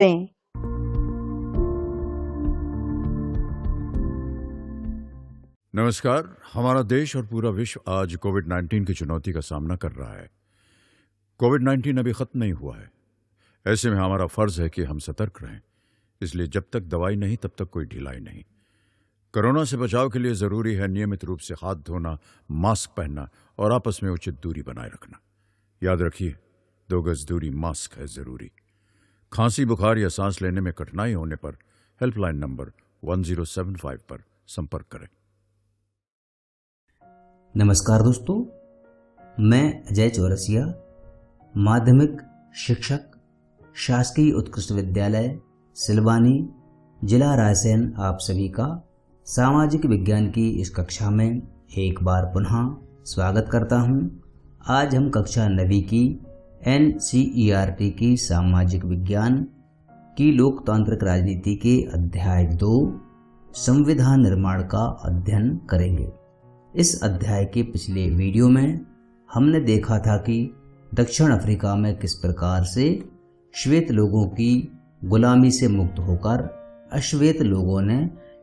दें। नमस्कार। हमारा देश और पूरा विश्व आज कोविड-19 की चुनौती का सामना कर रहा है। कोविड-19 अभी खत्म नहीं हुआ है। ऐसे में हमारा फर्ज है कि हम सतर्क रहें। इसलिए जब तक दवाई नहीं तब तक कोई ढिलाई नहीं। कोरोना से बचाव के लिए जरूरी है नियमित रूप से हाथ धोना, मास्क पहनना और आपस में उचित दूरी बनाए रखना। याद रखिए, 2 गज दूरी मास्क है जरूरी। खांसी, बुखार या सांस लेने में कठिनाई होने पर हेल्पलाइन नंबर 1075 पर संपर्क करें। नमस्कार दोस्तों, मैं अजय चौरसिया, माध्यमिक शिक्षक, शासकीय उत्कृष्ट विद्यालय सिलवानी, जिला रायसेन, आप सभी का सामाजिक विज्ञान की इस कक्षा में एक बार पुनः स्वागत करता हूं। आज हम कक्षा 9वीं की NCERT की सामाजिक विज्ञान की लोकतांत्रिक राजनीति के अध्याय 2 संविधान निर्माण का अध्ययन करेंगे। इस अध्याय के पिछले वीडियो में हमने देखा था कि दक्षिण अफ्रीका में किस प्रकार से श्वेत लोगों की गुलामी से मुक्त होकर अश्वेत लोगों ने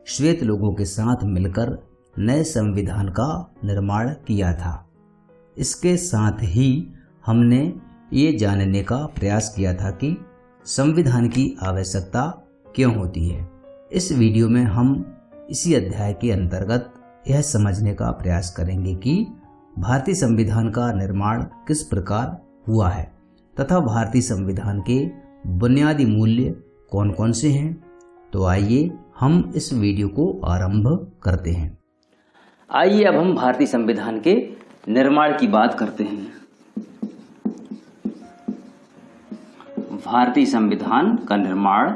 श्वेत लोगों के साथ मिलकर नए संविधान का निर्माण किया था। इसके साथ ही हमने ये जानने का प्रयास किया था कि संविधान की आवश्यकता क्यों होती है। इस वीडियो में हम इसी अध्याय के अंतर्गत यह समझने का प्रयास करेंगे कि भारतीय संविधान का निर्माण किस प्रकार हुआ है तथा भारतीय संविधान के बुनियादी मूल्य कौन कौन से हैं। तो आइए हम इस वीडियो को आरंभ करते हैं। आइए अब हम भारतीय संविधान के निर्माण की बात करते हैं। भारतीय संविधान का निर्माण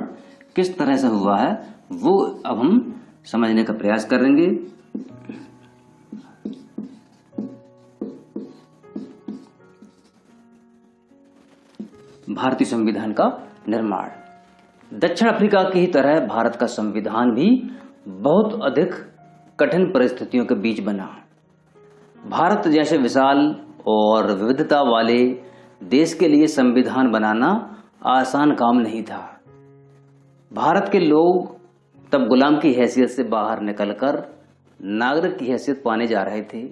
किस तरह से हुआ है वो अब हम समझने का प्रयास करेंगे। भारतीय संविधान का निर्माण दक्षिण अफ्रीका की ही तरह भारत का संविधान भी बहुत अधिक कठिन परिस्थितियों के बीच बना। भारत जैसे विशाल और विविधता वाले देश के लिए संविधान बनाना आसान काम नहीं था। भारत के लोग तब गुलाम की हैसियत से बाहर निकलकर नागरिक की हैसियत पाने जा रहे थे।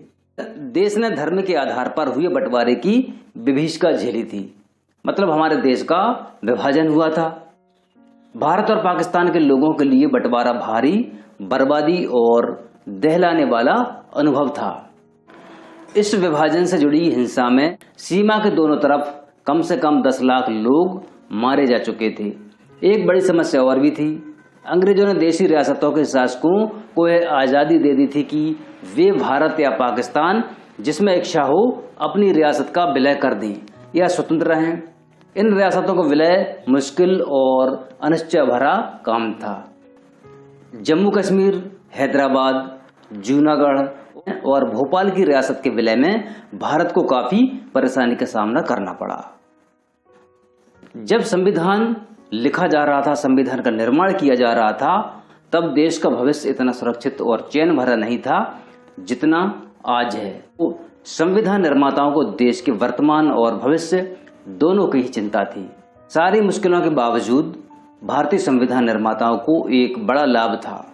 देश ने धर्म के आधार पर हुए बंटवारे की विभीषिका झेली थी। मतलब हमारे देश का विभाजन हुआ था। भारत और पाकिस्तान के लोगों के लिए बंटवारा भारी, बर्बादी और दहलाने वाला अनुभव था। इस विभाजन से जुड़ी हिंसा में सीमा के दोनों तरफ कम से कम 10 लाख लोग मारे जा चुके थे। एक बड़ी समस्या और भी थी। अंग्रेजों ने देशी रियासतों के शासकों को यह आजादी दे दी थी कि वे भारत या पाकिस्तान जिसमें इच्छा हो अपनी रियासत का विलय कर दें या स्वतंत्र रहें। इन रियासतों का विलय मुश्किल और अनिश्चय भरा काम था। जम्मू कश्मीर, हैदराबाद, जूनागढ़ और भोपाल की रियासत के विलय में भारत को काफी परेशानी का सामना करना पड़ा। जब संविधान लिखा जा रहा था, संविधान का निर्माण किया जा रहा था, तब देश का भविष्य इतना सुरक्षित और चैन भरा नहीं था जितना आज है। तो संविधान निर्माताओं को देश के वर्तमान और भविष्य दोनों की ही चिंता थी। सारी मुश्किलों के बावजूद भारतीय संविधान निर्माताओं को एक बड़ा लाभ था।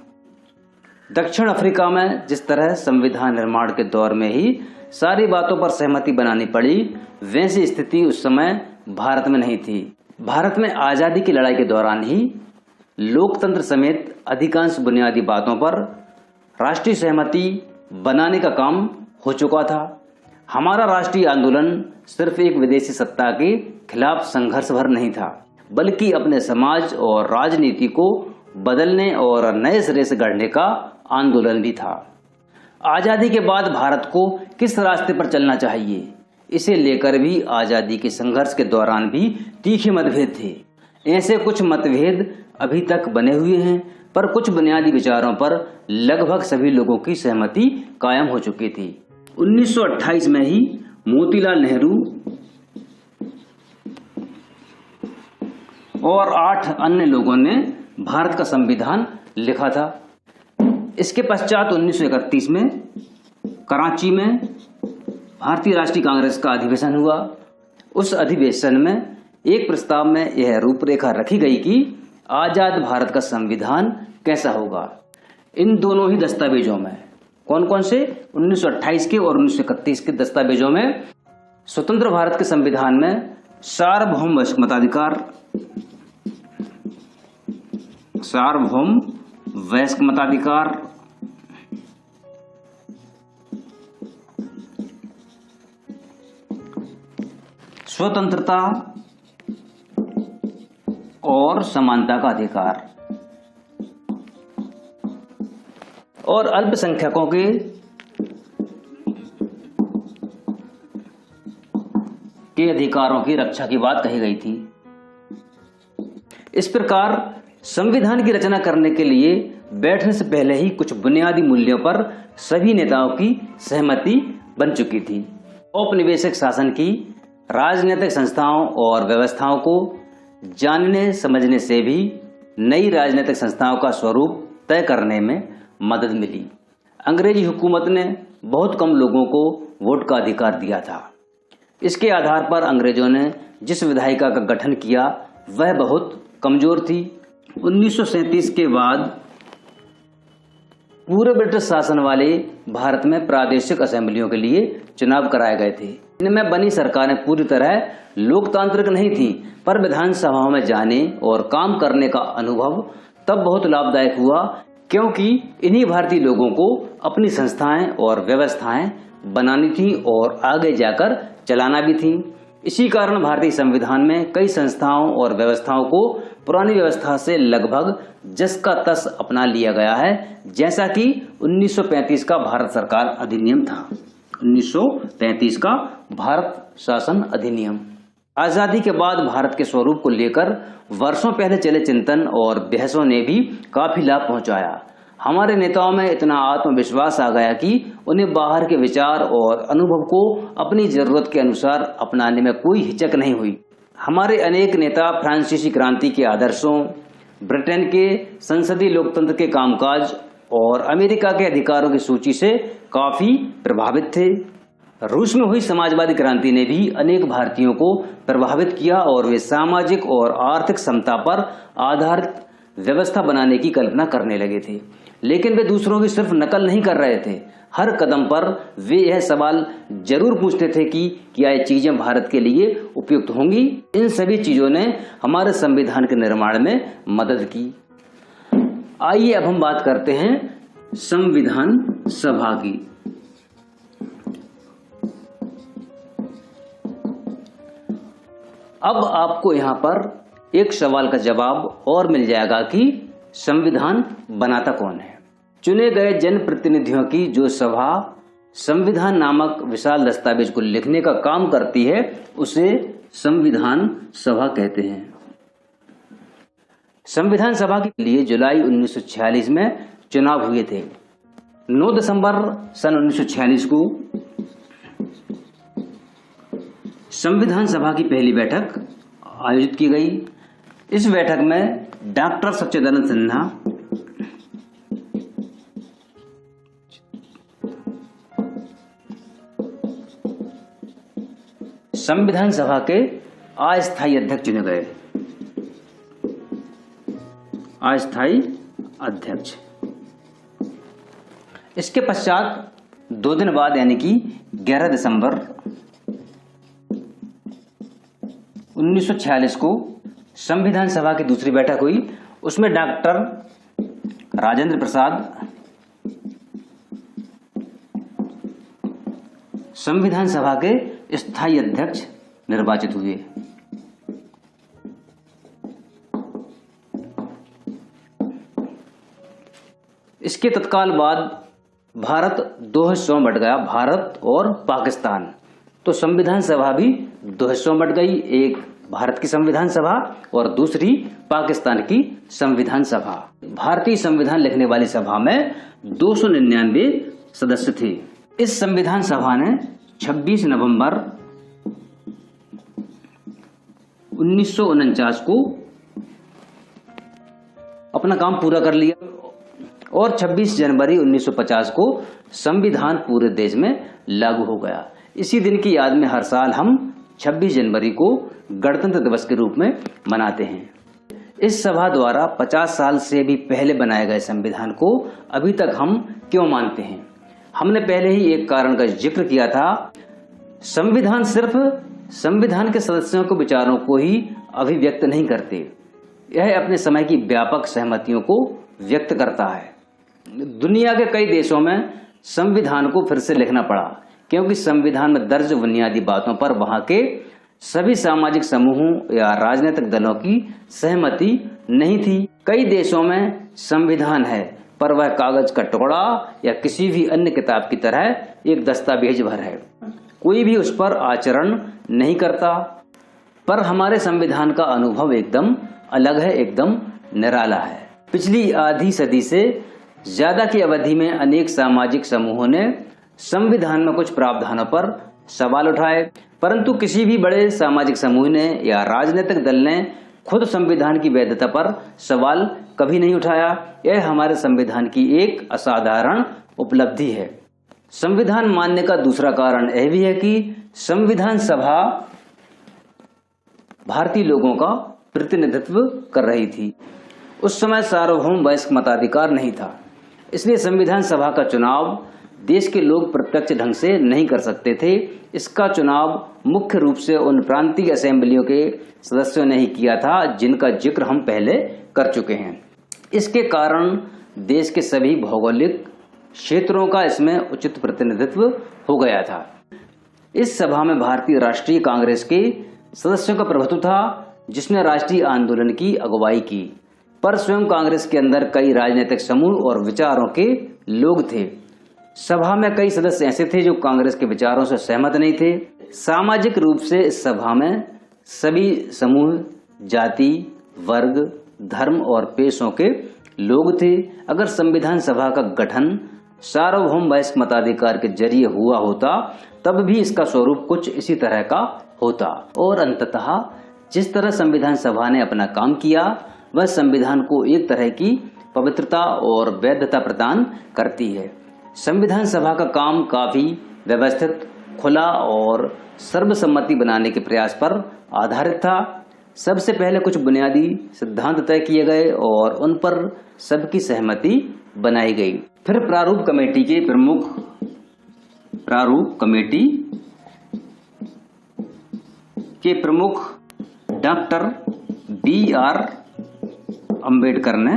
दक्षिण अफ्रीका में जिस तरह संविधान निर्माण के दौर में ही सारी बातों पर सहमति बनानी पड़ी, वैसी स्थिति उस समय भारत में नहीं थी। भारत में आजादी की लड़ाई के दौरान ही लोकतंत्र समेत अधिकांश बुनियादी बातों पर राष्ट्रीय सहमति बनाने का काम हो चुका था। हमारा राष्ट्रीय आंदोलन सिर्फ एक विदेशी सत्ता के खिलाफ संघर्ष भर नहीं था, बल्कि अपने समाज और राजनीति को बदलने और नए सिरे से गढ़ने का आंदोलन भी था। आजादी के बाद भारत को किस रास्ते पर चलना चाहिए, इसे लेकर भी आजादी के संघर्ष के दौरान भी तीखे मतभेद थे। ऐसे कुछ मतभेद अभी तक बने हुए हैं, पर कुछ बुनियादी विचारों पर लगभग सभी लोगों की सहमति कायम हो चुकी थी। 1928 में ही मोतीलाल नेहरू और 8 अन्य लोगों ने भारत का संविधान लिखा था। इसके पश्चात 1931 में कराची में भारतीय राष्ट्रीय कांग्रेस का अधिवेशन हुआ। उस अधिवेशन में एक प्रस्ताव में यह रूपरेखा रखी गई कि आजाद भारत का संविधान कैसा होगा। इन दोनों ही दस्तावेजों में, कौन कौन से, 1928 के और 1931 के दस्तावेजों में स्वतंत्र भारत के संविधान में सार्वभौम वयस्क मताधिकार, स्वतंत्रता और समानता का अधिकार और अल्पसंख्यकों के अधिकारों की रक्षा की बात कही गई थी। इस प्रकार संविधान की रचना करने के लिए बैठने से पहले ही कुछ बुनियादी मूल्यों पर सभी नेताओं की सहमति बन चुकी थी। औपनिवेशिक शासन की राजनीतिक संस्थाओं और व्यवस्थाओं को जानने समझने से भी नई राजनीतिक संस्थाओं का स्वरूप तय करने में मदद मिली। अंग्रेजी हुकूमत ने बहुत कम लोगों को वोट का अधिकार दिया था। इसके आधार पर अंग्रेजों ने जिस विधायिका का गठन किया वह बहुत कमजोर थी। 1937 के बाद पूरे ब्रिटिश शासन वाले भारत में प्रादेशिक असेंबलियों के लिए चुनाव कराए गए थे। इनमें बनी सरकारें पूरी तरह लोकतांत्रिक नहीं थी, पर विधानसभाओं में जाने और काम करने का अनुभव तब बहुत लाभदायक हुआ, क्योंकि इन्हीं भारतीय लोगों को अपनी संस्थाएं और व्यवस्थाएं बनानी थी और आगे जाकर चलाना भी थी। इसी कारण भारतीय संविधान में कई संस्थाओं और व्यवस्थाओं को पुरानी व्यवस्था से लगभग जस का तस अपना लिया गया है, जैसा कि 1935 का भारत सरकार अधिनियम था। 1935 का भारत शासन अधिनियम आजादी के बाद भारत के स्वरूप को लेकर वर्षों पहले चले चिंतन और बहसों ने भी काफी लाभ पहुंचाया। हमारे नेताओं में इतना आत्मविश्वास आ गया कि उन्हें बाहर के विचार और अनुभव को अपनी जरूरत के अनुसार अपनाने में कोई हिचक नहीं हुई। हमारे अनेक नेता फ्रांसीसी क्रांति के आदर्शों, ब्रिटेन के संसदीय लोकतंत्र के कामकाज और अमेरिका के अधिकारों की सूची से काफी प्रभावित थे। रूस में हुई समाजवादी क्रांति ने भी अनेक भारतीयों को प्रभावित किया और वे सामाजिक और आर्थिक समता पर आधारित व्यवस्था बनाने की कल्पना करने लगे थे। लेकिन वे दूसरों की सिर्फ नकल नहीं कर रहे थे। हर कदम पर वे यह सवाल जरूर पूछते थे कि क्या ये चीजें भारत के लिए उपयुक्त होंगी। इन सभी चीजों ने हमारे संविधान के निर्माण में मदद की। आइए अब हम बात करते हैं संविधान सभा की। अब आपको यहां पर एक सवाल का जवाब और मिल जाएगा कि संविधान बनाता कौन है। चुने गए जनप्रतिनिधियों की जो सभा संविधान नामक विशाल दस्तावेज को लिखने का काम करती है, उसे संविधान सभा कहते हैं। संविधान सभा के लिए जुलाई 1946 में चुनाव हुए थे। 9 दिसंबर सन 1946 को संविधान सभा की पहली बैठक आयोजित की गई। इस बैठक में डॉक्टर सच्चिदानंद सिन्हा, संविधान सभा के अस्थायी अध्यक्ष चुने गए। अस्थायी अध्यक्ष। इसके पश्चात 2 दिन बाद यानी कि 11 दिसंबर 1946 को संविधान सभा की दूसरी बैठक हुई। उसमें डॉक्टर राजेंद्र प्रसाद संविधान सभा के स्थायी अध्यक्ष निर्वाचित हुए। इसके तत्काल बाद भारत 2 हिस्सों में बंट गया, भारत और पाकिस्तान। तो संविधान सभा भी 2 हिस्सों में बंट गई, एक भारत की संविधान सभा और दूसरी पाकिस्तान की संविधान सभा। भारतीय संविधान लिखने वाली सभा में 299 सदस्य थे। इस संविधान सभा ने 26 नवंबर 1949 को अपना काम पूरा कर लिया और 26 जनवरी 1950 को संविधान पूरे देश में लागू हो गया। इसी दिन की याद में हर साल हम 26 जनवरी को गणतंत्र दिवस के रूप में मनाते हैं। इस सभा द्वारा 50 साल से भी पहले बनाए गए संविधान को अभी तक हम क्यों मानते हैं? हमने पहले ही एक कारण का जिक्र किया था। संविधान सिर्फ संविधान के सदस्यों के विचारों को ही अभिव्यक्त नहीं करते, यह अपने समय की व्यापक सहमतियों को व्यक्त करता है। दुनिया के कई देशों में संविधान को फिर से लिखना पड़ा क्योंकि संविधान में दर्ज बुनियादी बातों पर वहां के सभी सामाजिक समूहों या राजनीतिक दलों की सहमति नहीं थी। कई देशों में संविधान है पर वह कागज का टुकड़ा या किसी भी अन्य किताब की तरह एक दस्तावेज भर है, कोई भी उस पर आचरण नहीं करता। पर हमारे संविधान का अनुभव एकदम अलग है, एकदम निराला है। पिछली आधी सदी से ज्यादा की अवधि में अनेक सामाजिक समूहों ने संविधान में कुछ प्रावधानों पर सवाल उठाए, परंतु किसी भी बड़े सामाजिक समूह ने या राजनीतिक दल ने खुद संविधान की वैधता पर सवाल कभी नहीं उठाया। यह हमारे संविधान की एक असाधारण उपलब्धि है। संविधान मानने का दूसरा कारण यह भी है कि संविधान सभा भारतीय लोगों का प्रतिनिधित्व कर रही थी। उस समय सार्वभौम वयस्क मताधिकार नहीं था, इसलिए संविधान सभा का चुनाव देश के लोग प्रत्यक्ष ढंग से नहीं कर सकते थे। इसका चुनाव मुख्य रूप से उन प्रांतीय असेंबलियों के सदस्यों ने ही किया था जिनका जिक्र हम पहले कर चुके हैं। इसके कारण देश के सभी भौगोलिक क्षेत्रों का इसमें उचित प्रतिनिधित्व हो गया था। इस सभा में भारतीय राष्ट्रीय कांग्रेस के सदस्यों का प्रभुत्व था, जिसने राष्ट्रीय आंदोलन की अगुवाई की, पर स्वयं कांग्रेस के अंदर कई राजनीतिक समूह और विचारों के लोग थे। सभा में कई सदस्य ऐसे थे जो कांग्रेस के विचारों से सहमत नहीं थे। सामाजिक रूप से इस सभा में सभी समूह, जाति, वर्ग, धर्म और पेशों के लोग थे। अगर संविधान सभा का गठन सार्वभौम वयस्क मताधिकार के जरिए हुआ होता तब भी इसका स्वरूप कुछ इसी तरह का होता। और अंततः जिस तरह संविधान सभा ने अपना काम किया वह संविधान को एक तरह की पवित्रता और वैधता प्रदान करती है। संविधान सभा का काम काफी व्यवस्थित, खुला और सर्वसम्मति बनाने के प्रयास पर आधारित था। सबसे पहले कुछ बुनियादी सिद्धांत तय किए गए और उन पर सबकी सहमति बनाई गई। फिर प्रारूप कमेटी के प्रमुख डॉक्टर B.R. अम्बेडकर ने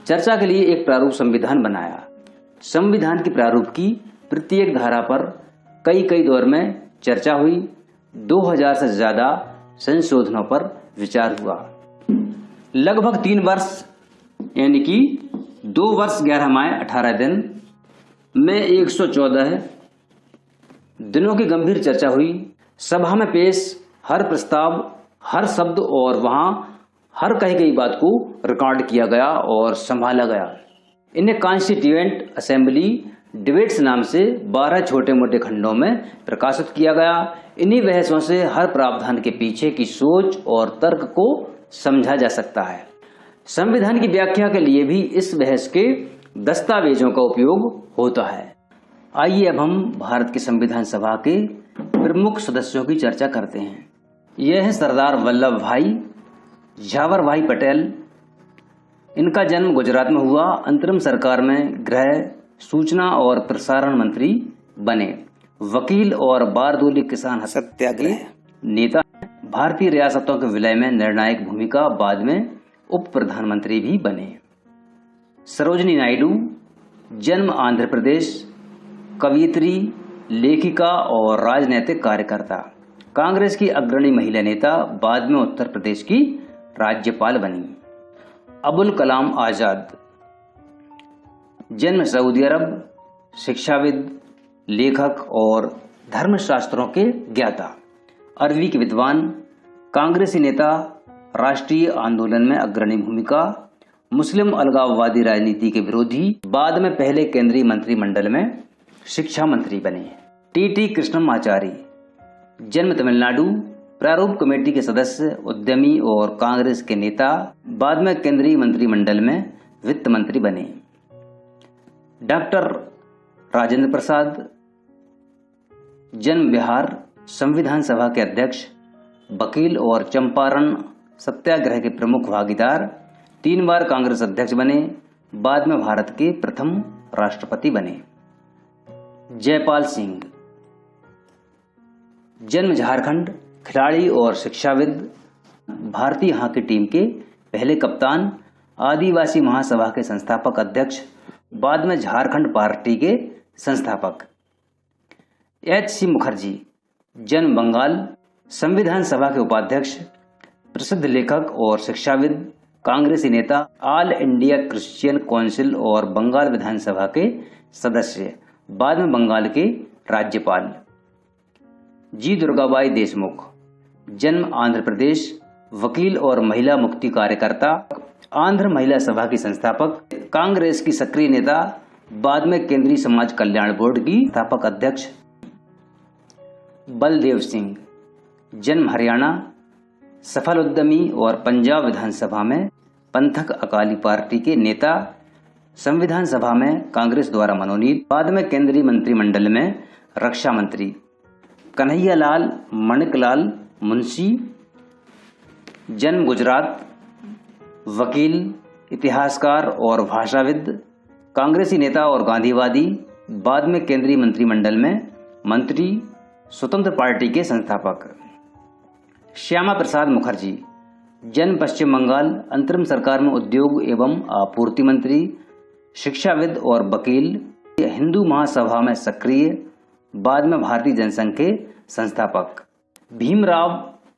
चर्चा के लिए एक प्रारूप संविधान बनाया। संविधान की प्रारूप की प्रत्येक धारा पर कई दौर में चर्चा हुई। 2000 से ज्यादा संशोधनों पर विचार हुआ। लगभग 3 वर्ष यानी कि 2 वर्ष 11 माह 18 दिन में 114 दिनों की गंभीर चर्चा हुई। सभा में पेश हर प्रस्ताव, हर शब्द और वहां हर कही गई बात को रिकॉर्ड किया गया और संभाला गया। इन्हें कॉन्स्टिट्यूएंट असेंबली डिबेट्स नाम से 12 छोटे मोटे खंडों में प्रकाशित किया गया। इन्हीं बहसों से हर प्रावधान के पीछे की सोच और तर्क को समझा जा सकता है। संविधान की व्याख्या के लिए भी इस बहस के दस्तावेजों का उपयोग होता है। आइए अब हम भारत की संविधान सभा के प्रमुख सदस्यों की चर्चा करते हैं। यह है सरदार वल्लभ भाई झावर भाई पटेल। इनका जन्म गुजरात में हुआ। अंतरिम सरकार में गृह, सूचना और प्रसारण मंत्री बने। वकील और बारदोली किसान सत्याग्रह नेता। भारतीय रियासतों के विलय में निर्णायक भूमिका, बाद में उप प्रधानमंत्री भी बने। सरोजिनी नायडू, जन्म आंध्र प्रदेश, कवयित्री, लेखिका और राजनीतिक कार्यकर्ता। कांग्रेस की अग्रणी महिला नेता, बाद में उत्तर प्रदेश की राज्यपाल बनी। अबुल कलाम आजाद, जन्म सऊदी अरब, शिक्षाविद, लेखक और धर्मशास्त्रों के ज्ञाता। अरबी के विद्वान, कांग्रेसी नेता, राष्ट्रीय आंदोलन में अग्रणी भूमिका, मुस्लिम अलगाववादी राजनीति के विरोधी, बाद में पहले केंद्रीय मंत्रिमंडल में शिक्षा मंत्री बने। टी कृष्णमाचारी, जन्म तमिलनाडु, प्रारूप कमेटी के सदस्य, उद्यमी और कांग्रेस के नेता, बाद में केंद्रीय मंत्रिमंडल में वित्त मंत्री बने। डॉक्टर राजेंद्र प्रसाद, जन्म बिहार, संविधान सभा के अध्यक्ष, वकील और चंपारण सत्याग्रह के प्रमुख भागीदार, 3 बार कांग्रेस अध्यक्ष बने, बाद में भारत के प्रथम राष्ट्रपति बने। जयपाल सिंह, जन्म झारखंड, खिलाड़ी और शिक्षाविद, भारतीय हॉकी टीम के पहले कप्तान, आदिवासी महासभा के संस्थापक अध्यक्ष, बाद में झारखंड पार्टी के संस्थापक। एच.सी. मुखर्जी, जन्म बंगाल, संविधान सभा के उपाध्यक्ष, प्रसिद्ध लेखक और शिक्षाविद, कांग्रेसी नेता, ऑल इंडिया क्रिश्चियन काउंसिल और बंगाल विधानसभा के सदस्य, बाद में बंगाल के राज्यपाल। जी. दुर्गाबाई देशमुख, जन्म आंध्र प्रदेश, वकील और महिला मुक्ति कार्यकर्ता, आंध्र महिला सभा की संस्थापक, कांग्रेस की सक्रिय नेता, बाद में केंद्रीय समाज कल्याण बोर्ड की स्थापक अध्यक्ष। बलदेव सिंह, जन्म हरियाणा, सफल उद्यमी और पंजाब विधानसभा में पंथक अकाली पार्टी के नेता, संविधान सभा में कांग्रेस द्वारा मनोनीत, बाद में केंद्रीय मंत्रिमंडल में रक्षा मंत्री। कन्हैया लाल मणिकलाल मुंशी, जन्म गुजरात, वकील, इतिहासकार और भाषाविद, कांग्रेसी नेता और गांधीवादी, बाद में केंद्रीय मंत्रिमंडल में मंत्री, स्वतंत्र पार्टी के संस्थापक। श्यामा प्रसाद मुखर्जी, जन्म पश्चिम बंगाल, अंतरिम सरकार में उद्योग एवं आपूर्ति मंत्री, शिक्षाविद और वकील, हिंदू महासभा में सक्रिय, बाद में भारतीय जनसंघ के संस्थापक। भीमराव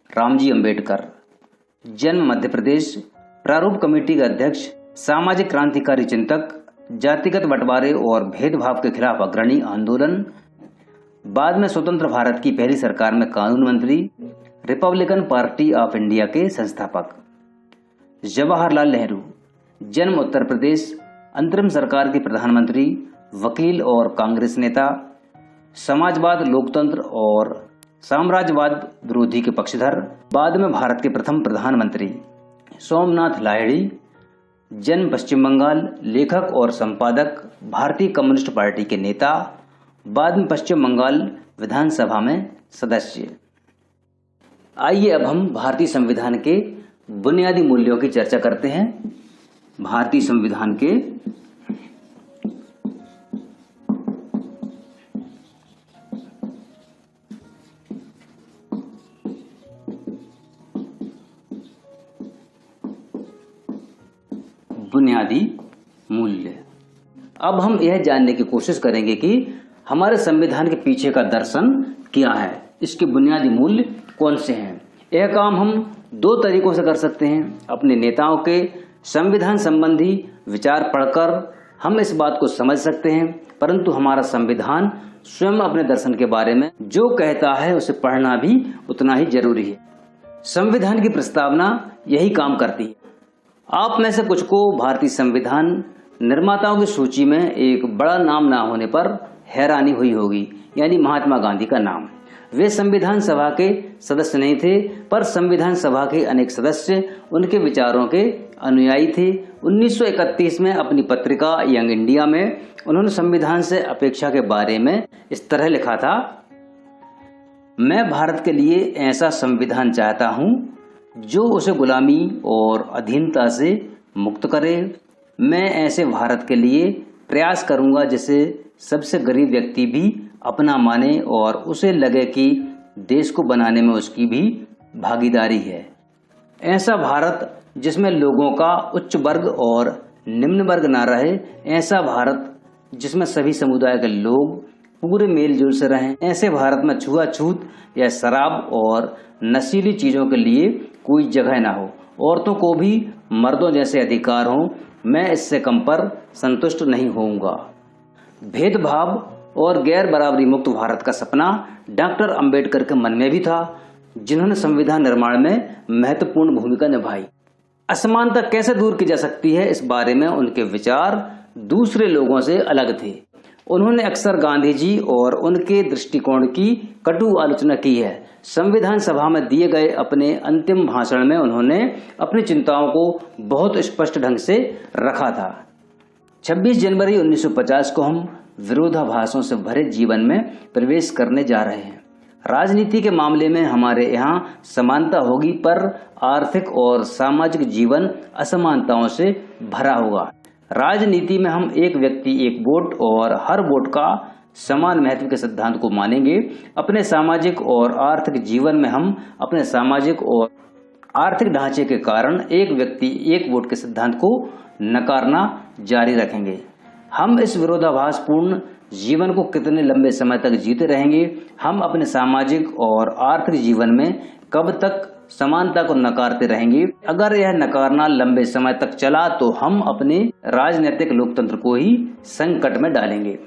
रामजी अंबेडकर, जन्म मध्य प्रदेश, प्रारूप कमेटी के अध्यक्ष, सामाजिक क्रांतिकारी चिंतक, जातिगत बंटवारे और भेदभाव के खिलाफ अग्रणी आंदोलन, बाद में स्वतंत्र भारत की पहली सरकार में कानून मंत्री, रिपब्लिकन पार्टी ऑफ इंडिया के संस्थापक। जवाहरलाल नेहरू, जन्म उत्तर प्रदेश, अंतरिम सरकार के प्रधानमंत्री, वकील और कांग्रेस नेता, समाजवाद, लोकतंत्र और साम्राज्यवाद विरोधी के पक्षधर, बाद में भारत के प्रथम प्रधानमंत्री। सोमनाथ लाहिड़ी, जन्म पश्चिम बंगाल, लेखक और संपादक, भारतीय कम्युनिस्ट पार्टी के नेता, बाद में पश्चिम बंगाल विधानसभा में सदस्य। आइए अब हम भारतीय संविधान के बुनियादी मूल्यों की चर्चा करते हैं। भारतीय संविधान के बुनियादी मूल्य। अब हम यह जानने की कोशिश करेंगे कि हमारे संविधान के पीछे का दर्शन क्या है, इसके बुनियादी मूल्य कौन से हैं। यह काम हम 2 तरीकों से कर सकते हैं। अपने नेताओं के संविधान संबंधी विचार पढ़कर हम इस बात को समझ सकते हैं, परंतु हमारा संविधान स्वयं अपने दर्शन के बारे में जो कहता है उसे पढ़ना भी उतना ही जरूरी है। संविधान की प्रस्तावना यही काम करती है। आप में से कुछ को भारतीय संविधान निर्माताओं की सूची में एक बड़ा नाम ना होने पर हैरानी हुई होगी, यानी महात्मा गांधी का नाम। वे संविधान सभा के सदस्य नहीं थे, पर संविधान सभा के अनेक सदस्य उनके विचारों के अनुयायी थे। 1931 में अपनी पत्रिका यंग इंडिया में उन्होंने संविधान से अपेक्षा के बारे में इस तरह लिखा था, मैं भारत के लिए ऐसा संविधान चाहता हूं जो उसे गुलामी और अधीनता से मुक्त करे। मैं ऐसे भारत के लिए प्रयास करूंगा जिसे सबसे गरीब व्यक्ति भी अपना माने और उसे लगे कि देश को बनाने में उसकी भी भागीदारी है। ऐसा भारत जिसमें लोगों का उच्च वर्ग और निम्न वर्ग ना रहे, ऐसा भारत जिसमें सभी समुदाय के लोग पूरे मेलजोल से रहें। ऐसे भारत में छुआछूत या शराब और नशीली चीजों के लिए कोई जगह ना हो। औरतों को भी मर्दों जैसे अधिकार हों, मैं इससे कम पर संतुष्ट नहीं होऊंगा। भेदभाव और गैर बराबरी मुक्त भारत का सपना डॉक्टर अंबेडकर के मन में भी था, जिन्होंने संविधान निर्माण में महत्वपूर्ण भूमिका निभाई। असमानता कैसे दूर की जा सकती है, इस बारे में उनके विचार दूसरे लोगों से अलग थे। उन्होंने अक्सर गांधी जी और उनके दृष्टिकोण की कटु आलोचना की है। संविधान सभा में दिए गए अपने अंतिम भाषण में उन्होंने अपनी चिंताओं को बहुत स्पष्ट ढंग से रखा था। 26 जनवरी 1950 को हम विरोधाभासों से भरे जीवन में प्रवेश करने जा रहे हैं। राजनीति के मामले में हमारे यहाँ समानता होगी, पर आर्थिक और सामाजिक जीवन असमानताओं से भरा होगा। राजनीति में हम एक व्यक्ति एक वोट और हर वोट का समान महत्व के सिद्धांत को मानेंगे। अपने सामाजिक और आर्थिक जीवन में हम अपने सामाजिक और आर्थिक ढांचे के कारण एक व्यक्ति एक वोट के सिद्धांत को नकारना जारी रखेंगे। हम इस विरोधाभासपूर्ण जीवन को कितने लंबे समय तक जीते रहेंगे? हम अपने सामाजिक और आर्थिक जीवन में कब तक समानता को नकारते रहेंगे? अगर यह नकारना लंबे समय तक चला तो हम अपने राजनीतिक लोकतंत्र को ही संकट में डालेंगे।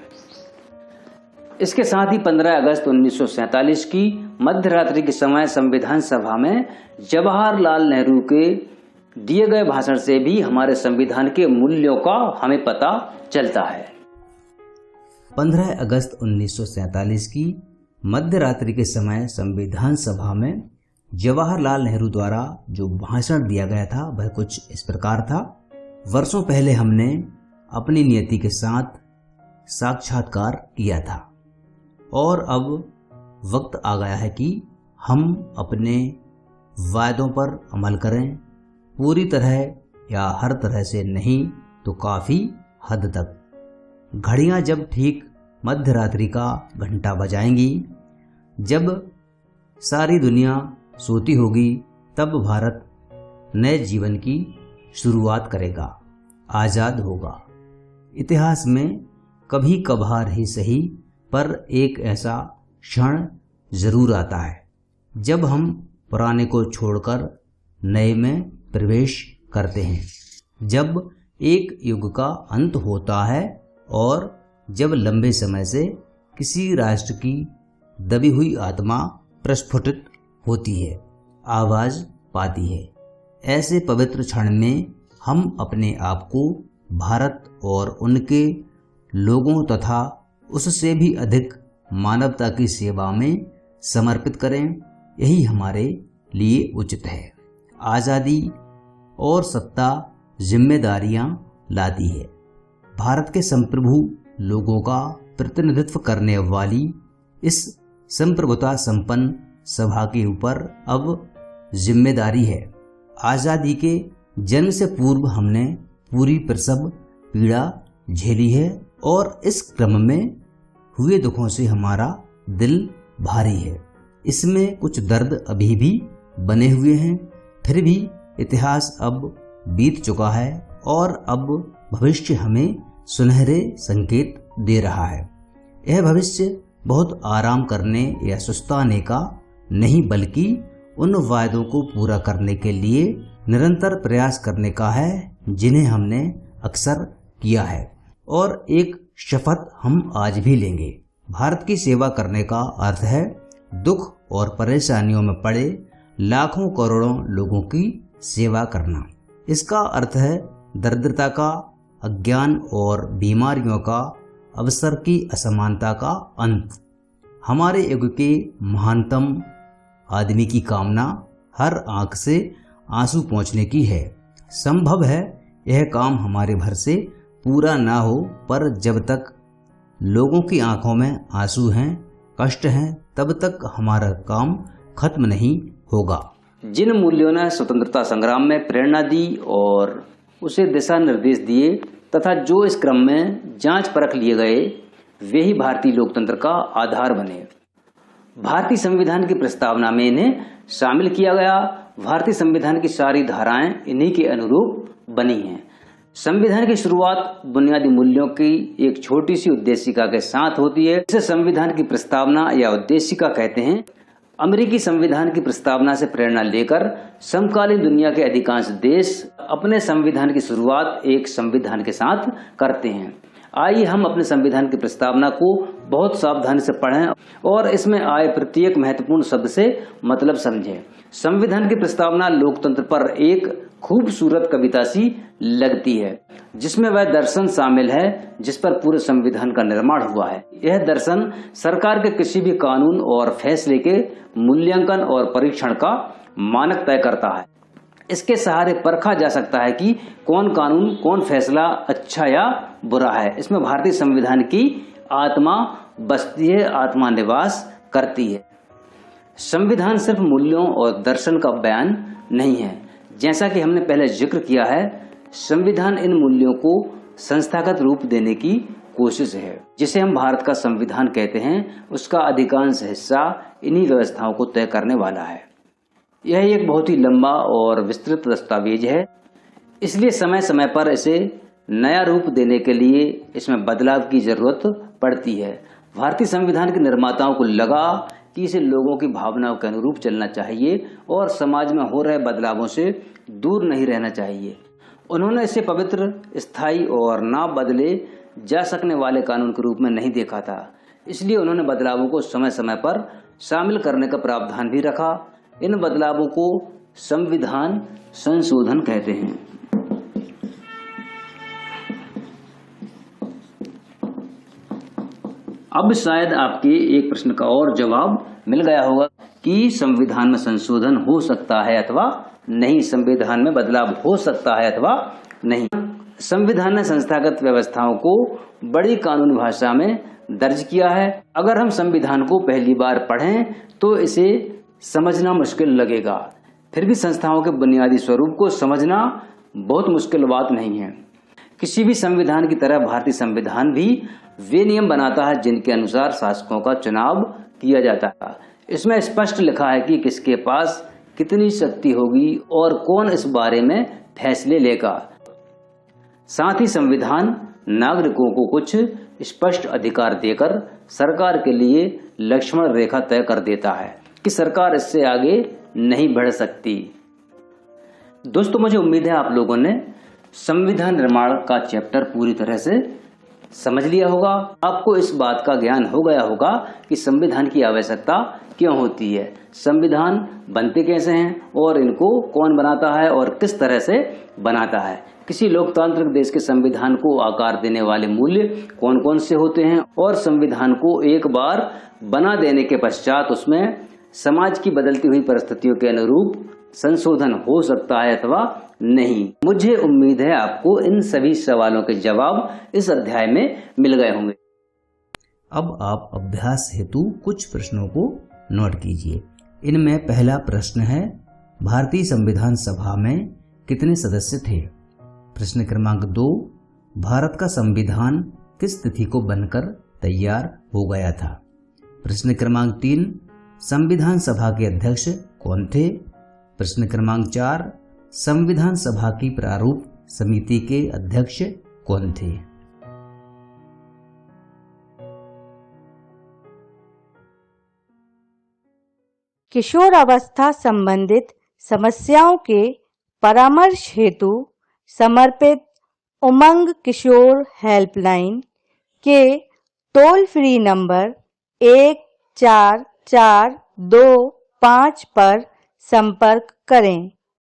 इसके साथ ही 15 अगस्त 1947 की मध्य रात्रि के समय संविधान सभा में जवाहरलाल नेहरू के दिए गए भाषण से भी हमारे संविधान के मूल्यों का हमें पता चलता है। 15 अगस्त 1947 की मध्य रात्रि के समय संविधान सभा में जवाहरलाल नेहरू द्वारा जो भाषण दिया गया था वह कुछ इस प्रकार था। वर्षों पहले हमने अपनी नियति के साथ साक्षात्कार किया था और अब वक्त आ गया है कि हम अपने वायदों पर अमल करें, पूरी तरह या हर तरह से नहीं तो काफ़ी हद तक। घड़ियां जब ठीक मध्य रात्रि का घंटा बजाएंगी, जब सारी दुनिया सोती होगी, तब भारत नए जीवन की शुरुआत करेगा, आज़ाद होगा। इतिहास में कभी कभार ही सही पर एक ऐसा क्षण जरूर आता है जब हम पुराने को छोड़कर नए में प्रवेश करते हैं, जब एक युग का अंत होता है और जब लंबे समय से किसी राष्ट्र की दबी हुई आत्मा प्रस्फुटित होती है, आवाज पाती है। ऐसे पवित्र क्षण में हम अपने आप को भारत और उनके लोगों तथा उससे भी अधिक मानवता की सेवा में समर्पित करें। यही हमारे लिए उचित है। आज़ादी और सत्ता जिम्मेदारियां लाती है। भारत के संप्रभु लोगों का प्रतिनिधित्व करने वाली इस संप्रभुता संपन्न सभा के ऊपर अब जिम्मेदारी है। आज़ादी के जन्म से पूर्व हमने पूरी प्रसव पीड़ा झेली है और इस क्रम में हुए दुखों से हमारा दिल भारी है। इसमें कुछ दर्द अभी भी बने हुए हैं, फिर भी इतिहास अब बीत चुका है और अब भविष्य हमें सुनहरे संकेत दे रहा है। यह भविष्य बहुत आराम करने या सुस्ताने का नहीं, बल्कि उन वायदों को पूरा करने के लिए निरंतर प्रयास करने का है जिन्हें हमने अक्सर किया है, और एक शपथ हम आज भी लेंगे। भारत की सेवा करने का अर्थ है दुख और परेशानियों में पड़े लाखों करोड़ों लोगों की सेवा करना। इसका अर्थ है दरिद्रता का, अज्ञान और बीमारियों का, अवसर की असमानता का अंत। हमारे युग के महानतम आदमी की कामना हर आंख से आंसू पोंछने की है। संभव है यह काम हमारे भर से पूरा ना हो, पर जब तक लोगों की आंखों में आंसू हैं, कष्ट हैं, तब तक हमारा काम खत्म नहीं होगा। जिन मूल्यों ने स्वतंत्रता संग्राम में प्रेरणा दी और उसे दिशा निर्देश दिए तथा जो इस क्रम में जांच परख लिए गए, वे ही भारतीय लोकतंत्र का आधार बने। भारतीय संविधान की प्रस्तावना में इन्हें शामिल किया गया। भारतीय संविधान की सारी धाराएं इन्हीं के अनुरूप बनी हैं। संविधान की शुरुआत बुनियादी मूल्यों की एक छोटी सी उद्देशिका के साथ होती है। इसे संविधान की प्रस्तावना या उद्देशिका कहते हैं। अमेरिकी संविधान की प्रस्तावना से प्रेरणा लेकर समकालीन दुनिया के अधिकांश देश अपने संविधान की शुरुआत एक संविधान के साथ करते हैं। आइए हम अपने संविधान की प्रस्तावना को बहुत सावधानी से पढ़ें और इसमें आए प्रत्येक महत्वपूर्ण शब्द से मतलब समझें। संविधान की प्रस्तावना लोकतंत्र पर एक खूबसूरत कविता सी लगती है, जिसमें वह दर्शन शामिल है जिस पर पूरे संविधान का निर्माण हुआ है। यह दर्शन सरकार के किसी भी कानून और फैसले के मूल्यांकन और परीक्षण का मानक तय करता है। इसके सहारे परखा जा सकता है कि कौन कानून, कौन फैसला अच्छा या बुरा है। इसमें भारतीय संविधान की आत्मा बसती है, आत्मा निवास करती है। संविधान सिर्फ मूल्यों और दर्शन का बयान नहीं है। जैसा कि हमने पहले जिक्र किया है, संविधान इन मूल्यों को संस्थागत रूप देने की कोशिश है। जिसे हम भारत का संविधान कहते हैं, उसका अधिकांश हिस्सा इन्हीं व्यवस्थाओं को तय करने वाला है। यह एक बहुत ही लंबा और विस्तृत दस्तावेज है, इसलिए समय समय पर इसे नया रूप देने के लिए इसमें बदलाव की जरूरत पड़ती है। भारतीय संविधान के निर्माताओं को लगा कि इसे लोगों की भावनाओं के अनुरूप चलना चाहिए और समाज में हो रहे बदलावों से दूर नहीं रहना चाहिए। उन्होंने इसे पवित्र, स्थायी और ना बदले जा सकने वाले कानून के रूप में नहीं देखा था। इसलिए उन्होंने बदलावों को समय समय पर शामिल करने का प्रावधान भी रखा। इन बदलावों को संविधान संशोधन कहते हैं। अब शायद आपके एक प्रश्न का और जवाब मिल गया होगा कि संविधान में संशोधन हो सकता है अथवा नहीं, संविधान में बदलाव हो सकता है अथवा नहीं। संविधान ने संस्थागत व्यवस्थाओं को बड़ी कानूनी भाषा में दर्ज किया है। अगर हम संविधान को पहली बार पढ़ें तो इसे समझना मुश्किल लगेगा। फिर भी संस्थाओं के बुनियादी स्वरूप को समझना बहुत मुश्किल बात नहीं है। किसी भी संविधान की तरह भारतीय संविधान भी वे नियम बनाता है जिनके अनुसार शासकों का चुनाव किया जाता है। इसमें स्पष्ट लिखा है कि किसके पास कितनी शक्ति होगी और कौन इस बारे में फैसले लेगा। साथ ही संविधान नागरिकों को कुछ स्पष्ट अधिकार देकर सरकार के लिए लक्ष्मण रेखा तय कर देता है कि सरकार इससे आगे नहीं बढ़ सकती। दोस्तों, मुझे उम्मीद है आप लोगों ने संविधान निर्माण का चैप्टर पूरी तरह से समझ लिया होगा। आपको इस बात का ज्ञान हो गया होगा कि संविधान की आवश्यकता क्यों होती है, संविधान बनते कैसे हैं और इनको कौन बनाता है और किस तरह से बनाता है। किसी लोकतांत्रिक देश के संविधान को आकार देने वाले मूल्य कौन कौन से होते हैं और संविधान को एक बार बना देने के पश्चात उसमें समाज की बदलती हुई परिस्थितियों के अनुरूप संशोधन हो सकता है अथवा नहीं। मुझे उम्मीद है आपको इन सभी सवालों के जवाब इस अध्याय में मिल गए होंगे। अब आप अभ्यास हेतु कुछ प्रश्नों को नोट कीजिए। इनमें पहला प्रश्न है, भारतीय संविधान सभा में कितने सदस्य थे? प्रश्न क्रमांक 2, भारत का संविधान किस तिथि को बनकर तैयार हो गया था? प्रश्न क्रमांक 3, संविधान सभा के अध्यक्ष कौन थे? प्रश्न क्रमांक 4, संविधान सभा की प्रारूप समिति के अध्यक्ष कौन थे? किशोर अवस्था संबंधित समस्याओं के परामर्श हेतु समर्पित उमंग किशोर हेल्पलाइन के टोल फ्री नंबर 144225 पर संपर्क करें।